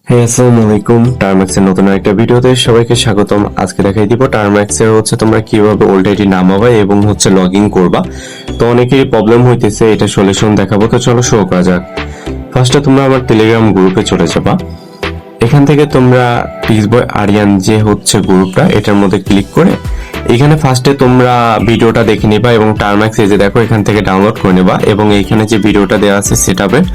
হ্যাঁ, আসসালামু আলাইকুম। টার্মাক্সের নতুন একটা ভিডিওতে সবাইকে স্বাগতম। আজকে দেখাই দিব টার্মাক্সের তোমরা কিভাবে ওল্ড আইডি নামাবা এবং লগ ইন করবা। তো অনেকেরই প্রবলেম হইতেছে, এটা সলিউশন দেখাবো। তো চলো শুরু করা যাক। ফার্স্টে তোমরা আমার টেলিগ্রাম গ্রুপে চলে যাবা। এখান থেকে তোমরা পিক্সবয় আরিয়ান যে গ্রুপটা, এটার মধ্যে ক্লিক করে এখানে ফার্স্টে তোমরা ভিডিওটা দেখে নিবা এবং টার্মাক্স এই যে দেখো এখান থেকে ডাউনলোড করে নেবা এবং এইখানে যে ভিডিওটা দেওয়া আছে সেটআপের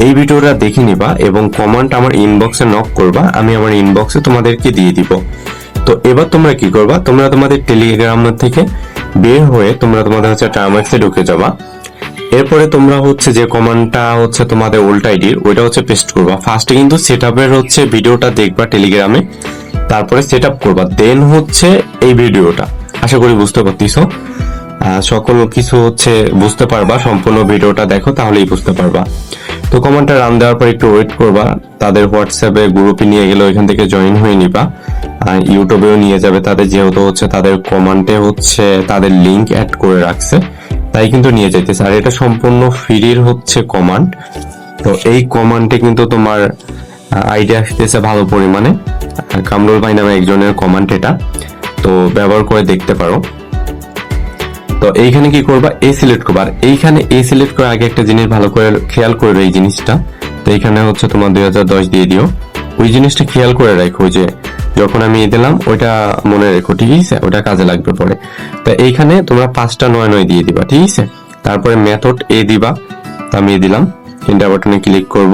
এই ভিডিওটা দেখে নিবা এবং কমেন্ট আমার ইনবক্সে নক করবা, আমি আমার ইনবক্সে তোমাদেরকে দিয়ে দিব। তো এবার তোমরা কি করবা, তোমরা তোমাদের টেলিগ্রাম থেকে বের হয়ে তোমরা তোমাদের টার্মাক্সে ঢুকে যাবা। এরপরে তোমরা যে কমান্ডটা তোমাদের ওল্ড আইডির ওইটা পেস্ট করবা। ফার্স্টে কিন্তু সেটআপের ভিডিওটা দেখবা টেলিগ্রামে, তারপরে সেটআপ করবা, দেন এই ভিডিওটা। আশা করি বুঝতে পারতেছো। সকল কিছু বুঝতে পারবা, সম্পূর্ণ ভিডিওটা দেখো তাহলেই বুঝতে পারবা। তো কমান্ডটা রান দেওয়ার পর একটু ওয়েট করবা, তাদের হোয়াটসঅ্যাপে গ্রুপে নিয়ে গেলে ওইখান থেকে জয়েন হয়ে নিবা। ইউটিউবেও নিয়ে যাবে তাদের, যেহেতু তাদের কমান্ডে তাদের লিংক অ্যাড করে রাখছে, তাই কিন্তু নিয়ে যাইতেছে। আর এটা সম্পূর্ণ ফ্রির কমান্ড। তো এই কমান্ডে কিন্তু তোমার আইডিয়া আসতেছে ভালো পরিমাণে। কামরুল ভাই নামে একজনের কমান্ড এটা, তো ব্যবহার করে দেখতে পারো। তো এইখানে কি করবা, এ সিলেক্ট করবা। আর এইখানে এ সিলেক্ট করার আগে একটা জিনিস ভালো করে খেয়াল করবে, এই জিনিসটা। তো এইখানে তোমার 2010 দিয়ে দিও। ওই জিনিসটা খেয়াল করে রাখো, যে যখন আমি দিলাম ওইটা মনে রেখো, ঠিক আছে? ওটা কাজে লাগবে পরে। তো এইখানে তোমরা 5টা 9 দিয়ে দিবা, ঠিক আছে? তারপরে মেথড এ দিবা। তো আমি দিলাম, এন্টার বাটনে ক্লিক করব।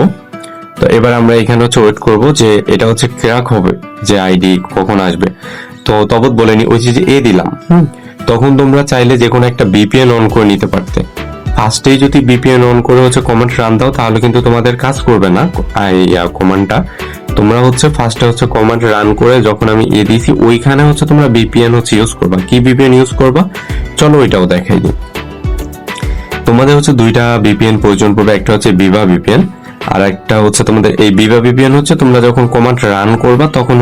তো এবার আমরা এখানে ওয়েট করব যে এটা ক্র্যাক হবে, যে আইডি কখন আসবে। তো তবত বলেনি, ওই যে এ দিলাম, তখন তোমরা চাইলে যে কোনো একটা বিপিএন অন করে নিতে পারতে। ফার্স্টেই যদি বিপিএন অন করে কমান্ড রান দাও, তাহলে কিন্তু তোমাদের কাজ করবে না কমান্ডটা। তোমরা ফার্স্টে কমান্ড রান করে যখন আমি এ দিয়েছি, ওইখানে তোমরা বিপিএন ইউজ করবা। কি বিপিএন ইউজ করবা চলো ওইটাও দেখাই দিই। তোমাদের দুইটা বিপিএন প্রয়োজন পড়বে, একটা ভিভা বিপিএন, আর একটা তোমাদের এই ভিভা বিপিএন তোমরা যখন কমান্ড রান করবা তখন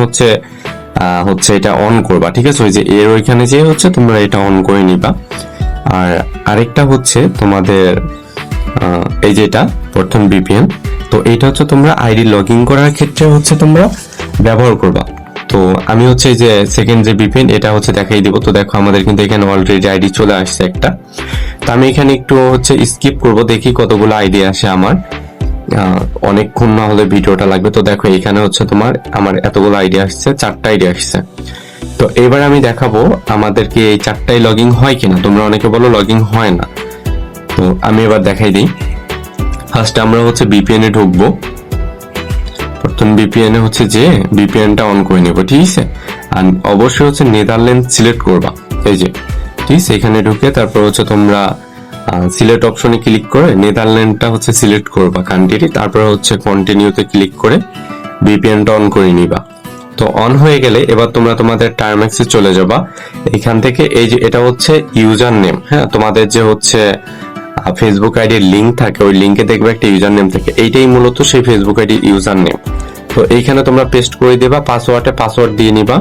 এটা অন করবা, ঠিক আছে? ওই যে এর ওইখানে যে তোমরা এটা অন করে নিবা। আর আরেকটা তোমাদের এই যেটা প্রথম বিপিএন, তো এটা তোমরা আইডি লগ ইন করার ক্ষেত্রে তোমরা ব্যবহার করবা। তো আমি এই যে সেকেন্ড যে বিপিএন এটা দেখাই দিব। তো দেখো আমাদের কিন্তু এখানে অলরেডি আইডি চলে আসছে একটা। তো আমি এখানে একটু স্কিপ করব, দেখি কতগুলো আইডি আসে আমার। অনেকক্ষণ না হলে ভিডিওটা লাগবে। তো দেখো এখানে তোমার আমার এতগুলো আইডি আসছে, 4টা আইডি আসছে। তো এবার আমি দেখাবো আমাদেরকে এই 4টাই লগ ইন হয় কিনা। তোমরা অনেকে বলো লগ ইন হয় না, তো আমি এবার দেখাই দিই। ফার্স্টে আমরা বিপিএন এ ঢুকবো। প্রথম বিপিএন এ যে বিপিএনটা অন করে নেব, ঠিক আছে? আর অবশ্যই নেদারল্যান্ড সিলেক্ট করবা, এই যে, ঠিক আছে? এখানে ঢুকে তারপর তোমরা সিলেক্ট অপশনে ক্লিক করে নেদারল্যান্ডটা সিলেক্ট করবা কান্ট্রি, তারপর কন্টিনিউতে ক্লিক করে ভিপিএনটা অন করে নিবা। তো অন হয়ে গেলে এবার তোমরা তোমাদের টার্মাক্সে চলে যাবা। এখান থেকে এই যে এটা ইউজার নেম, হ্যাঁ, তোমাদের যে ফেসবুক আইডির লিংক থাকে, ওই লিংকে দেখবে একটা ইউজার নেম থাকে, এইটাই মূলত সেই ফেসবুক আইডির ইউজার নেম। তো এইখানে তোমরা পেস্ট করে দিবা, পাসওয়ার্ড দিয়ে নিবা।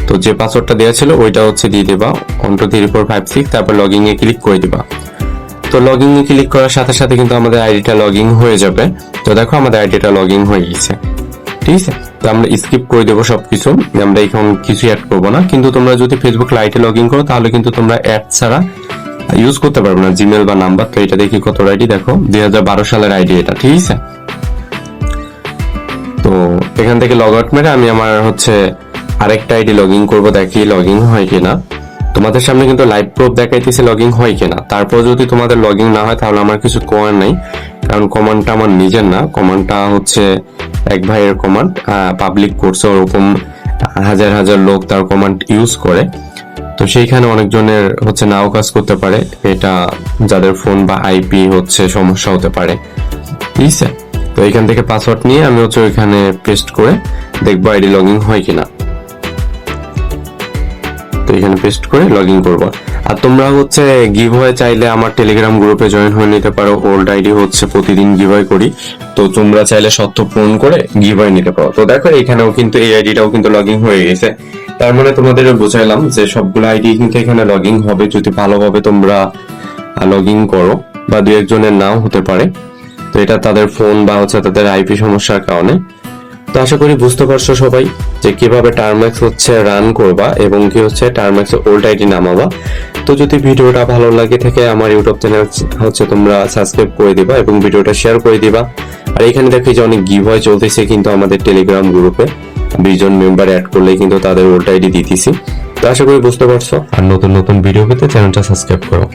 তো যে পাসওয়ার্ডটা দেওয়া ছিল ওইটা দিয়ে দেবা 1 2 3 4 5 6, তারপর লগইন এ ক্লিক করে দিবা। তো লগইন এ ক্লিক করার সাথে সাথে কিন্তু আমাদের আইডিটা লগইন হয়ে যাবে। তো দেখো আমাদের আইডিটা লগইন হয়ে গেছে, ঠিক আছে? তো আমরা স্কিপ করে দেবো সবকিছু, আমরা এখন কিছু অ্যাড করবো না। কিন্তু তোমরা যদি ফেসবুক লাইটে লগইন করো তাহলে কিন্তু তোমরা অ্যাড ছাড়া ইউজ করতে পারবে না, জিমেল বা নাম্বার। তো এটা দেখি কত আইডি, দেখো 2012 সালের আইডি এটা, ঠিক আছে? তো এখান থেকে লগ আউট মেরে আমি আমার আরেকটা আইডি লগইন করবো, দেখি লগইন হয় কিনা। তোমাদের সামনে কিন্তু লাইভ প্রুফ দেখাইতেছে লগইন হয় কিনা। তারপর যদি তোমাদের লগইন না হয় তাহলে আমার কিছু করার নাই, কারণ কমান্ডটা আমার নিজের না, কমান্ডটা এক ভাইয়ের কমান্ড। পাবলিক করছে, ওরকম হাজার হাজার লোক তার কমান্ড ইউজ করে। তো সেইখানে অনেকজনের নাও কাজ করতে পারে, এটা যাদের ফোন বা আইপি সমস্যা হতে পারে, ঠিক আছে? তো এখান থেকে পাসওয়ার্ড নিয়ে আমি ওইখানে পেস্ট করে দেখবো আইডি লগইন হয় কিনা। তো এখানে পেস্ট করে লগইন করব। আর তোমরা গিভওয়ে চাইলে আমার টেলিগ্রাম গ্রুপে জয়েন হয়ে নিতে পারো। ওল্ড আইডি প্রতিদিন গিভওয়ে করি, তো তোমরা চাইলে শর্ত পূরণ করে গিভওয়ে নিতে পারো। তো দেখো এখানেও কিন্তু এই আইডিটাও কিন্তু লগইন হয়ে গেছে। তার মানে তোমাদের বুঝাইলাম যে সবগুলো আইডি কিন্তু এখানে লগইন হবে যদি ভালোভাবে তোমরা লগইন করো, বা 2 একজনের নাও হতে পারে। তো এটা তাদের ফোন বা তাদের আইপি সমস্যার কারণে। তো আশা করি বুঝতে পারছো সবাই যে কিভাবে টার্মেক্স হচ্ছে রান করবা এবং কি হচ্ছে টার্মেক্স ওল্ড আইডি নামাবা। তো যদি ভিডিওটা ভালো লাগে থাকে আমার ইউটিউব চ্যানেল হচ্ছে তোমরা সাবস্ক্রাইব করে দিবা এবং ভিডিওটা শেয়ার করে দিবা। আর এখানে দেখি যে অনেক গিভওয়ে চলতেছে কিন্তু আমাদের টেলিগ্রাম গ্রুপে 20 জন মেম্বার অ্যাড করলেই কিন্তু তাদের ওল্ড আইডি দিতেছি। তো আশা করি বুঝতে পারছো। আর নতুন নতুন ভিডিও পেতে চ্যানেলটা সাবস্ক্রাইব করো।